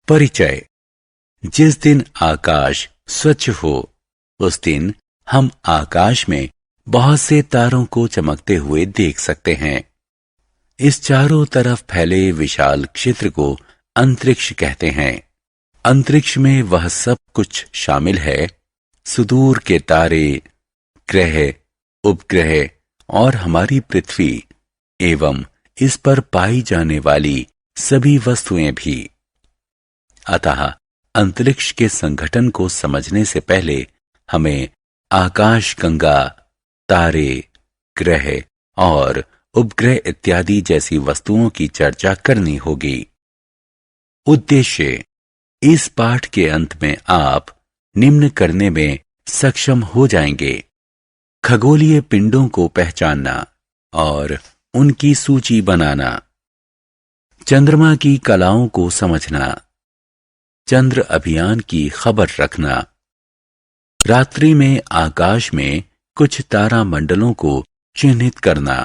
परिचय। जिस दिन आकाश स्वच्छ हो उस दिन हम आकाश में बहुत से तारों को चमकते हुए देख सकते हैं। इस चारों तरफ फैले विशाल क्षेत्र को अंतरिक्ष कहते हैं। अंतरिक्ष में वह सब कुछ शामिल है, सुदूर के तारे, ग्रह, उपग्रह और हमारी पृथ्वी एवं इस पर पाई जाने वाली सभी वस्तुएं भी। अतः अंतरिक्ष के संगठन को समझने से पहले हमें आकाशगंगा, तारे, ग्रह और उपग्रह इत्यादि जैसी वस्तुओं की चर्चा करनी होगी। उद्देश्य: इस पाठ के अंत में आप निम्न करने में सक्षम हो जाएंगे: खगोलीय पिंडों को पहचानना और उनकी सूची बनाना, चंद्रमा की कलाओं को समझना, चंद्र अभियान की खबर रखना, रात्रि में आकाश में कुछ तारामंडलों को चिन्हित करना,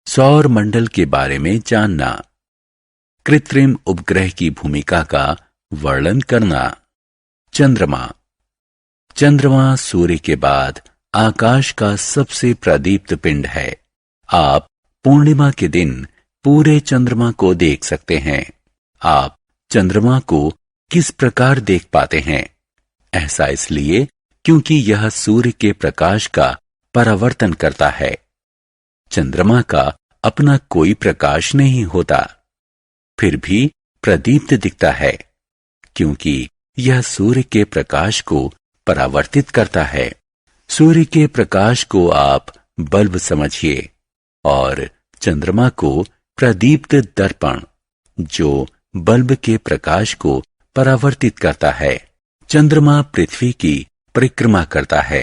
सौर मंडल के बारे में जानना, कृत्रिम उपग्रह की भूमिका का वर्णन करना। चंद्रमा। चंद्रमा सूर्य के बाद आकाश का सबसे प्रदीप्त पिंड है। आप पूर्णिमा के दिन पूरे चंद्रमा को देख सकते हैं। आप चंद्रमा को किस प्रकार देख पाते हैं? ऐसा इसलिए क्योंकि यह सूर्य के प्रकाश का परावर्तन करता है। चंद्रमा का अपना कोई प्रकाश नहीं होता, फिर भी प्रदीप्त दिखता है क्योंकि यह सूर्य के प्रकाश को परावर्तित करता है। सूर्य के प्रकाश को आप बल्ब समझिए और चंद्रमा को प्रदीप्त दर्पण, जो बल्ब के प्रकाश को परावर्तित करता है। चंद्रमा पृथ्वी की परिक्रमा करता है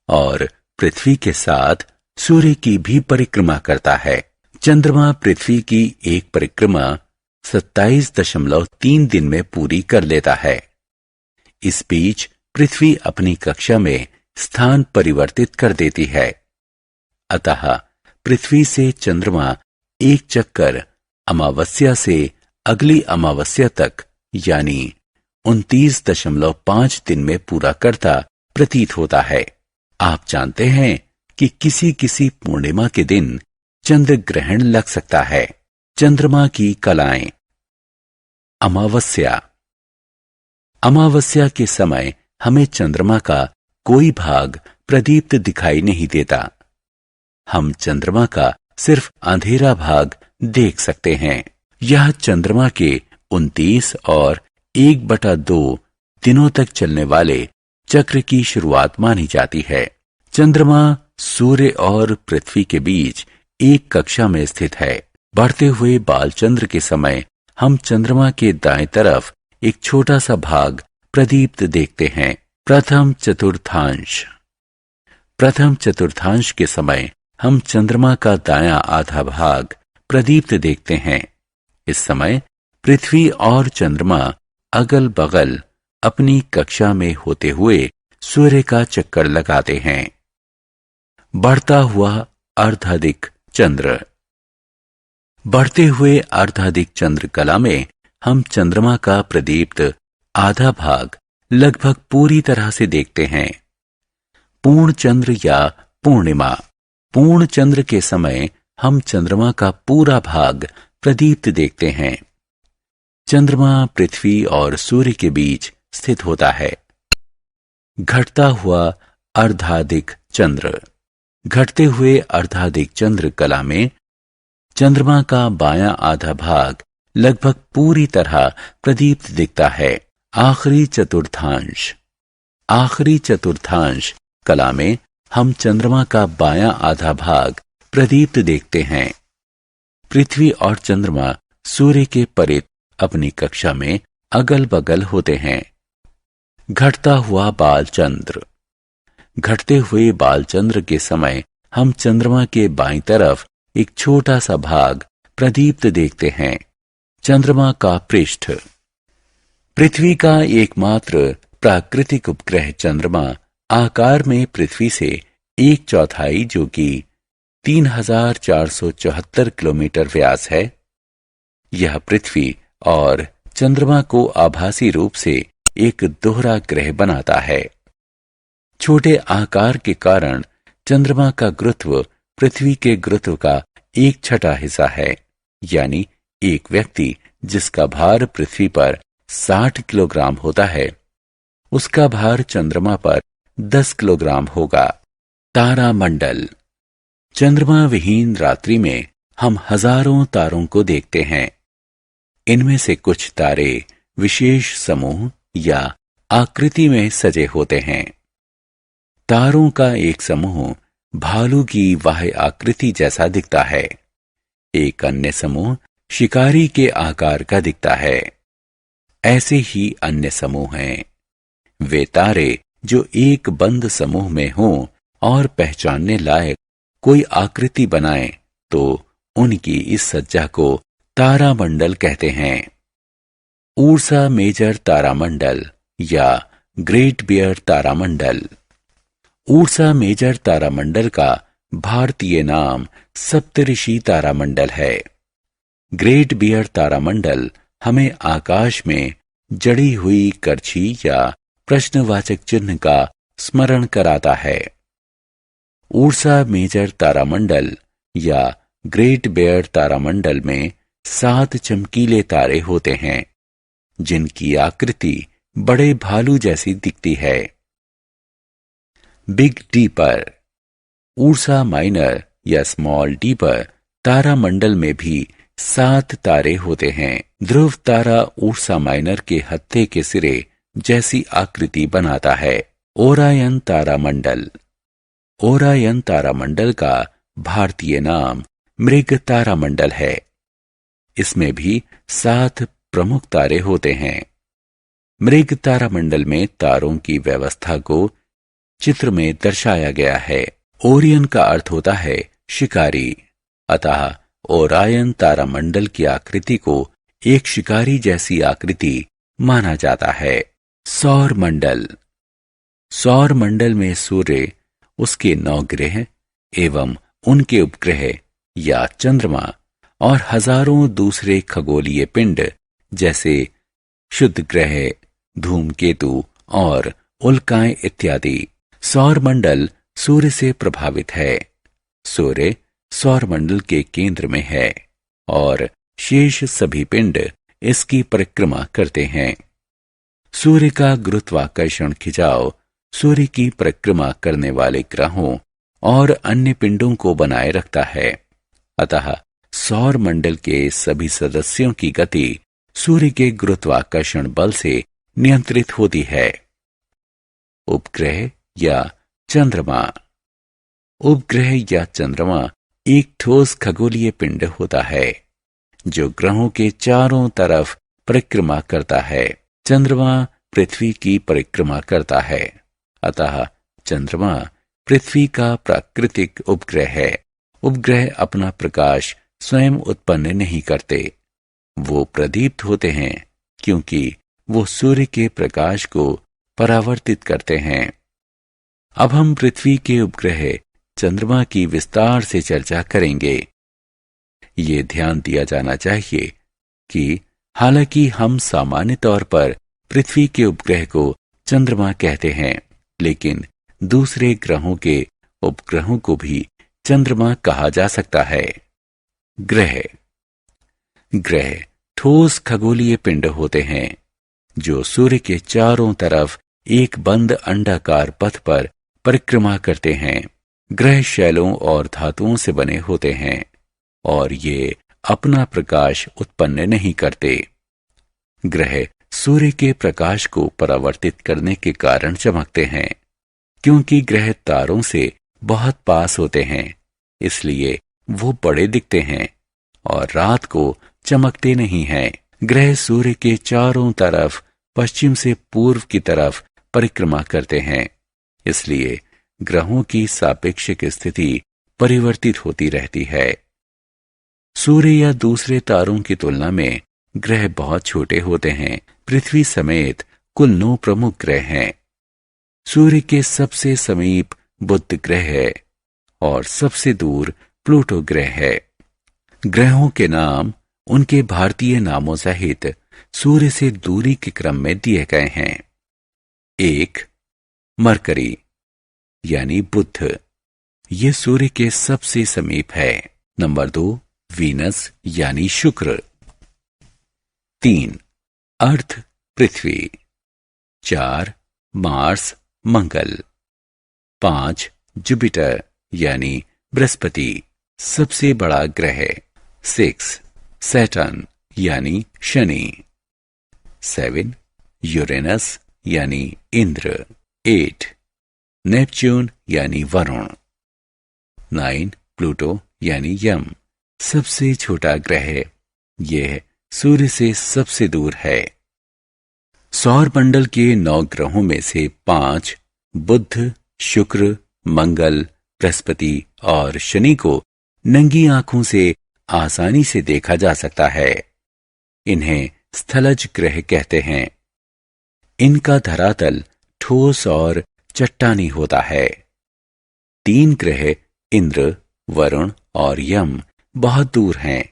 और पृथ्वी के साथ सूर्य की भी परिक्रमा करता है। चंद्रमा पृथ्वी की एक परिक्रमा 27.3 दिन में पूरी कर लेता है। इस बीच पृथ्वी अपनी कक्षा में स्थान परिवर्तित कर देती है। अतः पृथ्वी से चंद्रमा एक चक्कर अमावस्या से अगली अमावस्या तक यानी 29.5 दिन में पूरा करता प्रतीत होता है। आप जानते हैं कि किसी किसी पूर्णिमा के दिन चंद्र ग्रहण लग सकता है। चंद्रमा की कलाएं। अमावस्या। अमावस्या के समय हमें चंद्रमा का कोई भाग प्रदीप्त दिखाई नहीं देता। हम चंद्रमा का सिर्फ अंधेरा भाग देख सकते हैं। यह चंद्रमा के 29 और 1/2 दिनों तक चलने वाले चक्र की शुरुआत मानी जाती है। चंद्रमा सूर्य और पृथ्वी के बीच एक कक्षा में स्थित है। बढ़ते हुए बालचंद्र के समय हम चंद्रमा के दाएं तरफ एक छोटा सा भाग प्रदीप्त देखते हैं। प्रथम चतुर्थांश के समय हम चंद्रमा का दायां आधा भाग प्रदीप्त देखते हैं। इस समय पृथ्वी और चंद्रमा अगल बगल अपनी कक्षा में होते हुए सूर्य का चक्कर लगाते हैं। बढ़ता हुआ अर्धाधिक चंद्र। बढ़ते हुए अर्धाधिक चंद्र कला में हम चंद्रमा का प्रदीप्त आधा भाग लगभग पूरी तरह से देखते हैं। पूर्ण चंद्र या पूर्णिमा। पूर्ण चंद्र के समय हम चंद्रमा का पूरा भाग प्रदीप्त देखते हैं। चंद्रमा पृथ्वी और सूर्य के बीच स्थित होता है। घटता हुआ अर्धाधिक चंद्र। घटते हुए अर्धाधिक चंद्र कला में चंद्रमा का बायां आधा भाग लगभग पूरी तरह प्रदीप्त दिखता है। आखिरी चतुर्थांश कला में हम चंद्रमा का बायां आधा भाग प्रदीप्त देखते हैं। पृथ्वी और चंद्रमा सूर्य के परित अपनी कक्षा में अगल बगल होते हैं। घटता हुआ बालचंद्र। घटते हुए बालचंद्र के समय हम चंद्रमा के बाईं तरफ एक छोटा सा भाग प्रदीप्त देखते हैं। चंद्रमा का पृष्ठ। पृथ्वी का एकमात्र प्राकृतिक उपग्रह चंद्रमा आकार में पृथ्वी से 1/4 जो कि 3474 किलोमीटर व्यास है। यह पृथ्वी और चंद्रमा को आभासी रूप से एक दोहरा ग्रह बनाता है। छोटे आकार के कारण चंद्रमा का गुरुत्व पृथ्वी के गुरुत्व का 1/6 हिस्सा है, यानी एक व्यक्ति जिसका भार पृथ्वी पर 60 किलोग्राम होता है, उसका भार चंद्रमा पर 10 किलोग्राम होगा। तारामंडल। चंद्रमा विहीन रात्रि में हम हजारों तारों को देखते हैं। इनमें से कुछ तारे विशेष समूह या आकृति में सजे होते हैं। तारों का एक समूह भालू की बाह्य आकृति जैसा दिखता है। एक अन्य समूह शिकारी के आकार का दिखता है। ऐसे ही अन्य समूह हैं। वे तारे जो एक बंद समूह में हों और पहचानने लायक कोई आकृति बनाएं तो उनकी इस सज्जा को तारामंडल कहते हैं। उर्सा मेजर तारामंडल या ग्रेट बियर तारामंडल। उर्सा मेजर तारामंडल का भारतीय नाम सप्तऋषि तारामंडल है। ग्रेट बियर तारामंडल हमें आकाश में जड़ी हुई करछी या प्रश्नवाचक चिन्ह का स्मरण कराता है। उर्सा मेजर तारामंडल या ग्रेट बियर तारामंडल में 7 चमकीले तारे होते हैं, जिनकी आकृति बड़े भालू जैसी दिखती है। Big deeper. उर्सा माइनर या स्मॉल डीपर तारामंडल में भी 7 तारे होते हैं। ध्रुव तारा उर्सा माइनर के हत्थे के सिरे जैसी आकृति बनाता है। ओरायन तारामंडल। ओरायन तारामंडल का भारतीय नाम मृग तारामंडल है। इसमें भी 7 प्रमुख तारे होते हैं। मृग तारामंडल में तारों की व्यवस्था को चित्र में दर्शाया गया है। ओरियन का अर्थ होता है शिकारी, अतः ओरायन तारामंडल की आकृति को एक शिकारी जैसी आकृति माना जाता है। सौर मंडल। सौर मंडल में सूर्य, उसके 9 ग्रह एवं उनके उपग्रह या चंद्रमा और हजारों दूसरे खगोलीय पिंड जैसे शुद्ध ग्रह, धूमकेतु और उल्काएं इत्यादि। सौर मंडल सूर्य से प्रभावित है। सूर्य सौर मंडल के केंद्र में है और शेष सभी पिंड इसकी परिक्रमा करते हैं। सूर्य का गुरुत्वाकर्षण खिंचाव सूर्य की परिक्रमा करने वाले ग्रहों और अन्य पिंडों को बनाए रखता है। अतः सौर मंडल के सभी सदस्यों की गति सूर्य के गुरुत्वाकर्षण बल से नियंत्रित होती है। उपग्रह या चंद्रमा। उपग्रह या चंद्रमा एक ठोस खगोलीय पिंड होता है जो ग्रहों के चारों तरफ परिक्रमा करता है। चंद्रमा पृथ्वी की परिक्रमा करता है, अतः चंद्रमा पृथ्वी का प्राकृतिक उपग्रह है। उपग्रह अपना प्रकाश स्वयं उत्पन्न नहीं करते, वो प्रदीप्त होते हैं क्योंकि वो सूर्य के प्रकाश को परावर्तित करते हैं। अब हम पृथ्वी के उपग्रह चंद्रमा की विस्तार से चर्चा करेंगे। ये ध्यान दिया जाना चाहिए कि हालांकि हम सामान्य तौर पर पृथ्वी के उपग्रह को चंद्रमा कहते हैं, लेकिन दूसरे ग्रहों के उपग्रहों को भी चंद्रमा कहा जा सकता है। ग्रह। ग्रह ठोस खगोलीय पिंड होते हैं जो सूर्य के चारों तरफ एक बंद अंडाकार पथ पर परिक्रमा करते हैं। ग्रह शैलों और धातुओं से बने होते हैं और ये अपना प्रकाश उत्पन्न नहीं करते। ग्रह सूर्य के प्रकाश को परावर्तित करने के कारण चमकते हैं। क्योंकि ग्रह तारों से बहुत पास होते हैं, इसलिए वो बड़े दिखते हैं और रात को चमकते नहीं हैं। ग्रह सूर्य के चारों तरफ पश्चिम से पूर्व की तरफ परिक्रमा करते हैं, इसलिए ग्रहों की सापेक्षिक स्थिति परिवर्तित होती रहती है। सूर्य या दूसरे तारों की तुलना में ग्रह बहुत छोटे होते हैं। पृथ्वी समेत कुल 9 प्रमुख ग्रह हैं। सूर्य के सबसे समीप बुध ग्रह है और सबसे दूर प्लूटो ग्रह है। ग्रहों के नाम उनके भारतीय नामों सहित सूर्य से दूरी के क्रम में दिए गए हैं। 1. मरकरी यानी बुध, ये सूर्य के सबसे समीप है। नंबर 2. वीनस यानी शुक्र। 3. अर्थ पृथ्वी। 4. मार्स मंगल। 5. जुपिटर यानी बृहस्पति, सबसे बड़ा ग्रह। 6. सैटर्न यानी शनि। 7. यूरेनस यानी इंद्र। 8. नेपच्यून यानी वरुण। 9. प्लूटो यानी यम, सबसे छोटा ग्रह, यह सूर्य से सबसे दूर है। सौर मंडल के 9 ग्रहों में से 5 बुध, शुक्र, मंगल, बृहस्पति और शनि को नंगी आंखों से आसानी से देखा जा सकता है। इन्हें स्थलज ग्रह कहते हैं। इनका धरातल ठोस और चट्टानी होता है। 3 ग्रह इंद्र, वरुण और यम बहुत दूर हैं,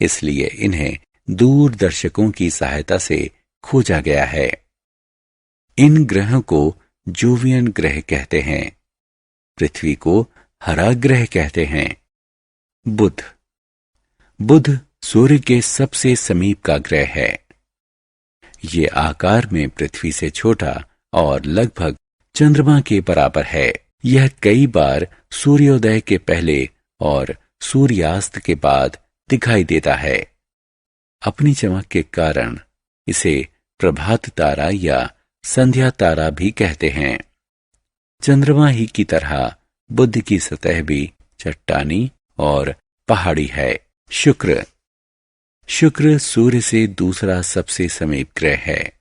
इसलिए इन्हें दूरदर्शकों की सहायता से खोजा गया है। इन ग्रहों को जोवियन ग्रह कहते हैं। पृथ्वी को हरा ग्रह कहते हैं। बुध सूर्य के सबसे समीप का ग्रह है। ये आकार में पृथ्वी से छोटा और लगभग चंद्रमा के बराबर है। यह कई बार सूर्योदय के पहले और सूर्यास्त के बाद दिखाई देता है। अपनी चमक के कारण इसे प्रभात तारा या संध्या तारा भी कहते हैं। चंद्रमा ही की तरह बुध की सतह भी चट्टानी और पहाड़ी है। शुक्र सूर्य से दूसरा सबसे समीप ग्रह है।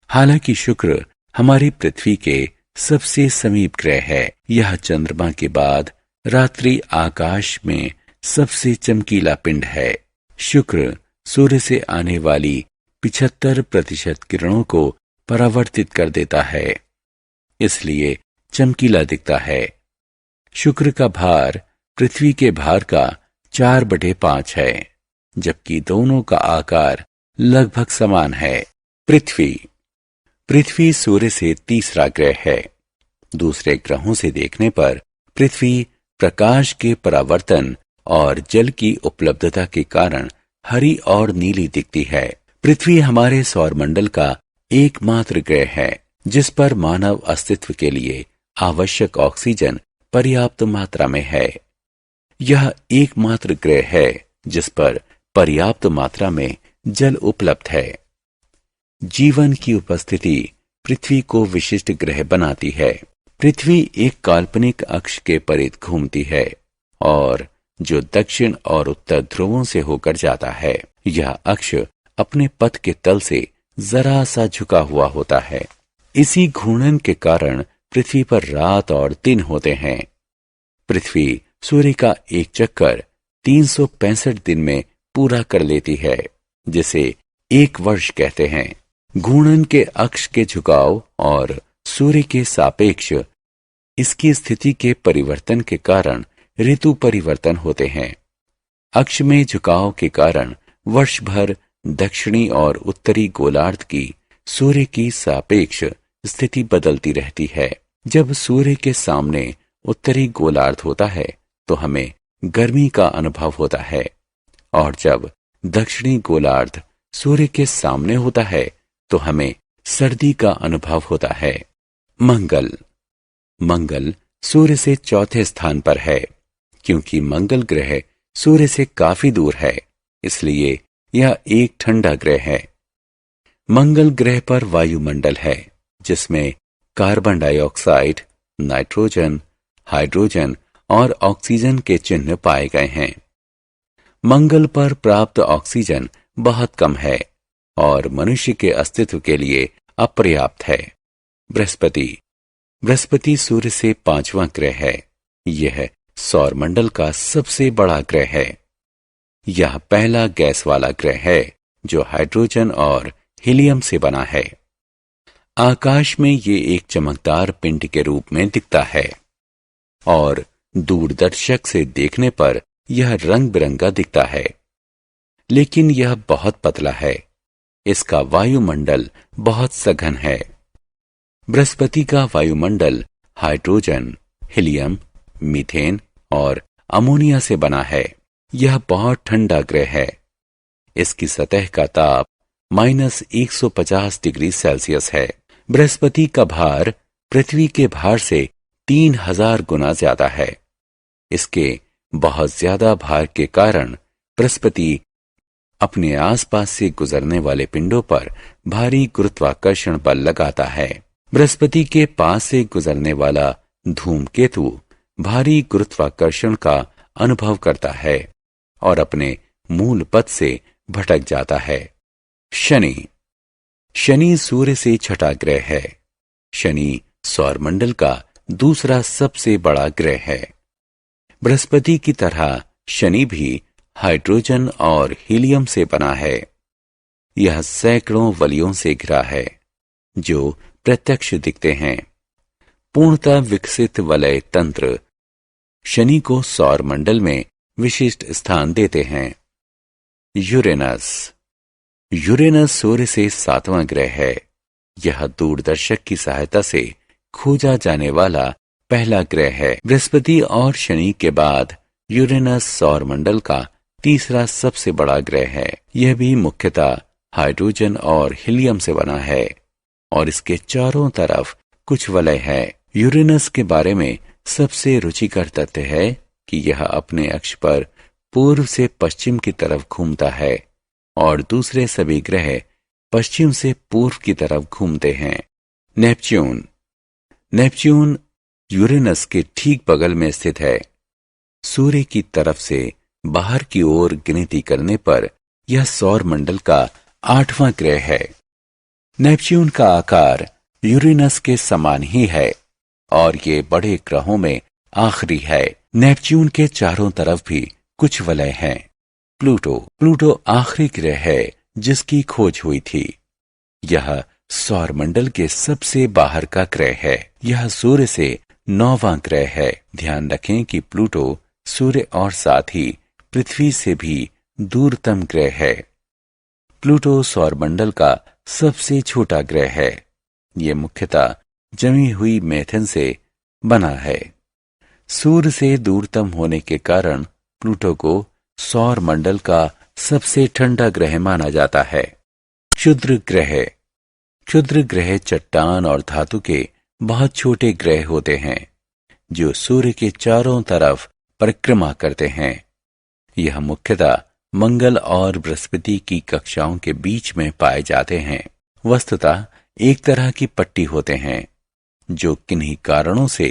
हालांकि शुक्र हमारी पृथ्वी के सबसे समीप ग्रह है। यह चंद्रमा के बाद रात्रि आकाश में सबसे चमकीला पिंड है। शुक्र सूर्य से आने वाली 75% किरणों को परावर्तित कर देता है, इसलिए चमकीला दिखता है। शुक्र का भार पृथ्वी के भार का 4/5 है, जबकि दोनों का आकार लगभग समान है। पृथ्वी सूर्य से तीसरा ग्रह है। दूसरे ग्रहों से देखने पर पृथ्वी प्रकाश के परावर्तन और जल की उपलब्धता के कारण हरी और नीली दिखती है। पृथ्वी हमारे सौरमंडल का एकमात्र ग्रह है जिस पर मानव अस्तित्व के लिए आवश्यक ऑक्सीजन पर्याप्त मात्रा में है। यह एकमात्र ग्रह है जिस पर पर्याप्त मात्रा में जल उपलब्ध है। जीवन की उपस्थिति पृथ्वी को विशिष्ट ग्रह बनाती है। पृथ्वी एक काल्पनिक अक्ष के परिध घूमती है और जो दक्षिण और उत्तर ध्रुवों से होकर जाता है। यह अक्ष अपने पथ के तल से जरा सा झुका हुआ होता है। इसी घूर्णन के कारण पृथ्वी पर रात और दिन होते हैं। पृथ्वी सूर्य का एक चक्कर 365 दिन में पूरा कर लेती है, जिसे एक वर्ष कहते हैं। घूर्णन के अक्ष के झुकाव और सूर्य के सापेक्ष इसकी स्थिति के परिवर्तन के कारण ऋतु परिवर्तन होते हैं। अक्ष में झुकाव के कारण वर्ष भर दक्षिणी और उत्तरी गोलार्ध की सूर्य की सापेक्ष स्थिति बदलती रहती है। जब सूर्य के सामने उत्तरी गोलार्ध होता है तो हमें गर्मी का अनुभव होता है, और जब दक्षिणी गोलार्ध सूर्य के सामने होता है तो हमें सर्दी का अनुभव होता है। मंगल सूर्य से चौथे स्थान पर है। क्योंकि मंगल ग्रह सूर्य से काफी दूर है, इसलिए यह एक ठंडा ग्रह है। मंगल ग्रह पर वायुमंडल है जिसमें कार्बन डाइऑक्साइड, नाइट्रोजन, हाइड्रोजन और ऑक्सीजन के चिन्ह पाए गए हैं। मंगल पर प्राप्त ऑक्सीजन बहुत कम है और मनुष्य के अस्तित्व के लिए अपर्याप्त है। बृहस्पति सूर्य से 5वां ग्रह है। यह सौरमंडल का सबसे बड़ा ग्रह है। यह पहला गैस वाला ग्रह है जो हाइड्रोजन और हीलियम से बना है। आकाश में ये एक चमकदार पिंड के रूप में दिखता है और दूरदर्शक से देखने पर यह रंग बिरंगा दिखता है, लेकिन यह बहुत पतला है। इसका वायुमंडल बहुत सघन है। बृहस्पति का वायुमंडल हाइड्रोजन, हीलियम, मीथेन और अमोनिया से बना है। यह बहुत ठंडा ग्रह है। इसकी सतह का ताप -150 डिग्री सेल्सियस है। बृहस्पति का भार पृथ्वी के भार से 3000 गुना ज्यादा है। इसके बहुत ज्यादा भार के कारण बृहस्पति अपने आसपास से गुजरने वाले पिंडों पर भारी गुरुत्वाकर्षण बल लगाता है। बृहस्पति के पास से गुजरने वाला धूमकेतु भारी गुरुत्वाकर्षण का अनुभव करता है और अपने मूल पथ से भटक जाता है। शनि। शनि सूर्य से छठा ग्रह है। शनि सौरमंडल का दूसरा सबसे बड़ा ग्रह है। बृहस्पति की तरह शनि भी हाइड्रोजन और हीलियम से बना है। यह सैकड़ों वलयों से घिरा है जो प्रत्यक्ष दिखते हैं। पूर्णतः विकसित वलय तंत्र शनि को सौरमंडल में विशिष्ट स्थान देते हैं। यूरेनस। यूरेनस सूर्य से 7वां ग्रह है। यह दूरदर्शक की सहायता से खोजा जाने वाला पहला ग्रह है। बृहस्पति और शनि के बाद यूरेनस सौरमंडल का तीसरा सबसे बड़ा ग्रह है। यह भी मुख्यतः हाइड्रोजन और हीलियम से बना है और इसके चारों तरफ कुछ वलय है। यूरेनस के बारे में सबसे रुचिकर तथ्य है कि यह अपने अक्ष पर पूर्व से पश्चिम की तरफ घूमता है और दूसरे सभी ग्रह पश्चिम से पूर्व की तरफ घूमते हैं। नेपच्यून। नेपच्यून यूरेनस के ठीक बगल में स्थित है। सूर्य की तरफ से बाहर की ओर गिनती करने पर यह सौरमंडल का 8वां ग्रह है। नेपच्यून का आकार यूरेनस के समान ही है और ये बड़े ग्रहों में आखिरी है। नेपच्यून के चारों तरफ भी कुछ वलय हैं। प्लूटो। प्लूटो आखिरी ग्रह है जिसकी खोज हुई थी। यह सौरमंडल के सबसे बाहर का ग्रह है। यह सूर्य से 9वां ग्रह है। ध्यान रखें कि प्लूटो सूर्य और साथ ही पृथ्वी से भी दूरतम ग्रह है। प्लूटो सौरमंडल का सबसे छोटा ग्रह है। यह मुख्यतः जमी हुई मीथेन से बना है। सूर्य से दूरतम होने के कारण प्लूटो को सौरमंडल का सबसे ठंडा ग्रह माना जाता है। क्षुद्र ग्रह। क्षुद्र ग्रह चट्टान और धातु के बहुत छोटे ग्रह होते हैं जो सूर्य के चारों तरफ परिक्रमा करते हैं। यह मुख्यतः मंगल और बृहस्पति की कक्षाओं के बीच में पाए जाते हैं। वस्तुतः एक तरह की पट्टी होते हैं जो किन्हीं कारणों से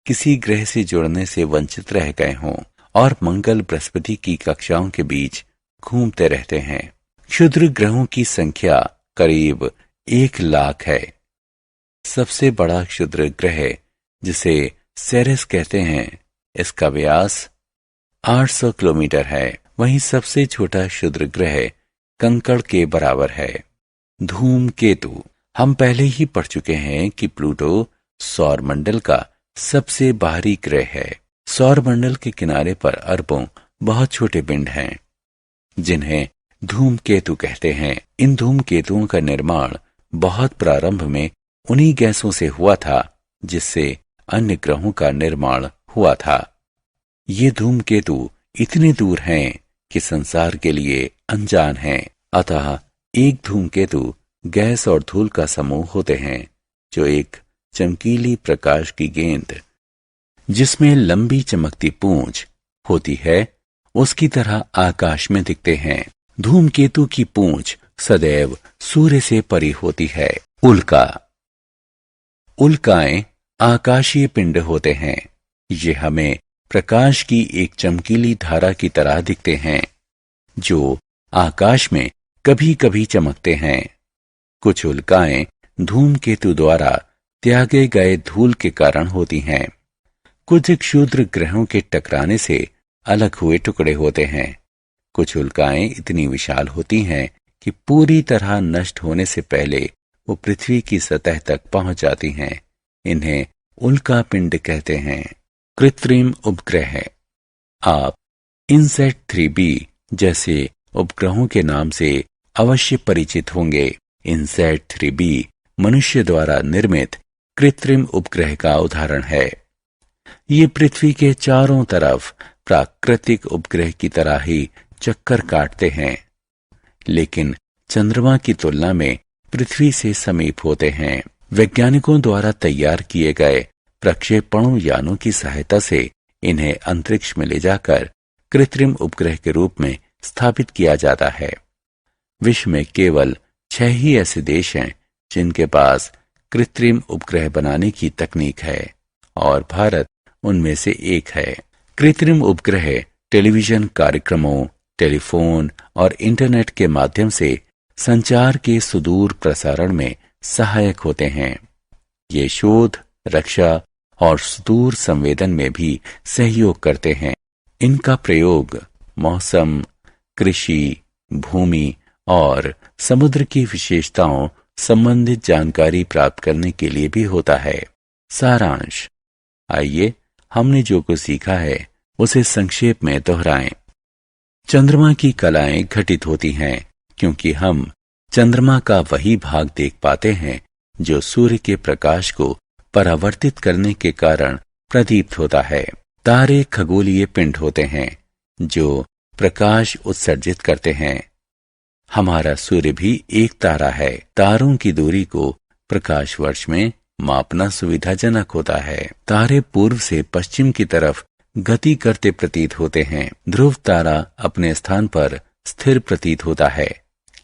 किसी ग्रह से जुड़ने से वंचित रह गए हों और मंगल बृहस्पति की कक्षाओं के बीच घूमते रहते हैं। क्षुद्र ग्रहों की संख्या करीब 1 लाख है। सबसे बड़ा क्षुद्र ग्रह जिसे सेरेस कहते हैं, इसका व्यास 800 किलोमीटर है। वहीं सबसे छोटा क्षुद्र ग्रह कंकड़ के बराबर है। धूमकेतु। हम पहले ही पढ़ चुके हैं कि प्लूटो सौरमंडल का सबसे बाहरी ग्रह है। सौरमंडल के किनारे पर अरबों बहुत छोटे पिंड हैं जिन्हें धूमकेतु कहते हैं। इन धूमकेतुओं का निर्माण बहुत प्रारंभ में उन्हीं गैसों से हुआ था जिससे अन्य ग्रहों का निर्माण हुआ था। ये धूमकेतु इतने दूर हैं कि संसार के लिए अनजान हैं। अतः एक धूमकेतु गैस और धूल का समूह होते हैं जो एक चमकीली प्रकाश की गेंद जिसमें लंबी चमकती पूंछ होती है उसकी तरह आकाश में दिखते हैं। धूमकेतु की पूंछ सदैव सूर्य से परी होती है। उल्का। उल्काएं आकाशीय पिंड होते हैं। ये हमें प्रकाश की एक चमकीली धारा की तरह दिखते हैं जो आकाश में कभी कभी चमकते हैं। कुछ उल्काएं धूमकेतु द्वारा त्यागे गए धूल के कारण होती हैं। कुछ क्षुद्र ग्रहों के टकराने से अलग हुए टुकड़े होते हैं। कुछ उल्काएं इतनी विशाल होती हैं कि पूरी तरह नष्ट होने से पहले वो पृथ्वी की सतह तक पहुंच जाती हैं। इन्हें उल्का पिंड कहते हैं। कृत्रिम उपग्रह। आप इनसेट 3B जैसे उपग्रहों के नाम से अवश्य परिचित होंगे। इनसैट 3B मनुष्य द्वारा निर्मित कृत्रिम उपग्रह का उदाहरण है। ये पृथ्वी के चारों तरफ प्राकृतिक उपग्रह की तरह ही चक्कर काटते हैं, लेकिन चंद्रमा की तुलना में पृथ्वी से समीप होते हैं। वैज्ञानिकों द्वारा तैयार किए गए प्रक्षेपणों यानों की सहायता से इन्हें अंतरिक्ष में ले जाकर कृत्रिम उपग्रह के रूप में स्थापित किया जाता है। विश्व में केवल 6 ही ऐसे देश हैं जिनके पास कृत्रिम उपग्रह बनाने की तकनीक है और भारत उनमें से एक है। कृत्रिम उपग्रह टेलीविजन कार्यक्रमों, टेलीफोन और इंटरनेट के माध्यम से संचार के सुदूर प्रसारण में सहायक होते हैं। ये शोध, रक्षा और सुदूर संवेदन में भी सहयोग करते हैं। इनका प्रयोग मौसम, कृषि, भूमि और समुद्र की विशेषताओं संबंधित जानकारी प्राप्त करने के लिए भी होता है। सारांश, आइए हमने जो कुछ सीखा है उसे संक्षेप में दोहराएं। चंद्रमा की कलाएं घटित होती हैं क्योंकि हम चंद्रमा का वही भाग देख पाते हैं जो सूर्य के प्रकाश को परावर्तित करने के कारण प्रदीप्त होता है। तारे खगोलीय पिंड होते हैं जो प्रकाश उत्सर्जित करते हैं। हमारा सूर्य भी एक तारा है। तारों की दूरी को प्रकाश वर्ष में मापना सुविधाजनक होता है। तारे पूर्व से पश्चिम की तरफ गति करते प्रतीत होते हैं। ध्रुव तारा अपने स्थान पर स्थिर प्रतीत होता है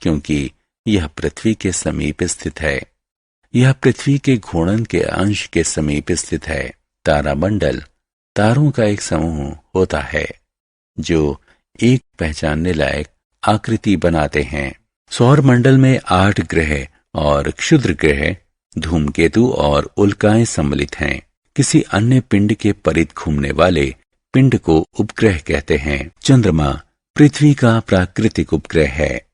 क्योंकि यह पृथ्वी के समीप स्थित है। यह पृथ्वी के घूर्णन के अंश के समीप स्थित है। तारामंडल तारों का एक समूह होता है जो एक पहचानने लायक आकृति बनाते हैं। सौर मंडल में 8 ग्रह और क्षुद्र ग्रह, धूमकेतु और उल्काएं सम्मिलित हैं। किसी अन्य पिंड के परित घूमने वाले पिंड को उपग्रह कहते हैं। चंद्रमा पृथ्वी का प्राकृतिक उपग्रह है।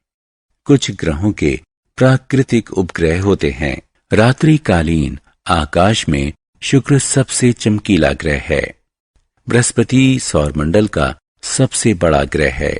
कुछ ग्रहों के प्राकृतिक उपग्रह होते हैं। रात्रिकालीन आकाश में शुक्र सबसे चमकीला ग्रह है। बृहस्पति सौरमंडल का सबसे बड़ा ग्रह है।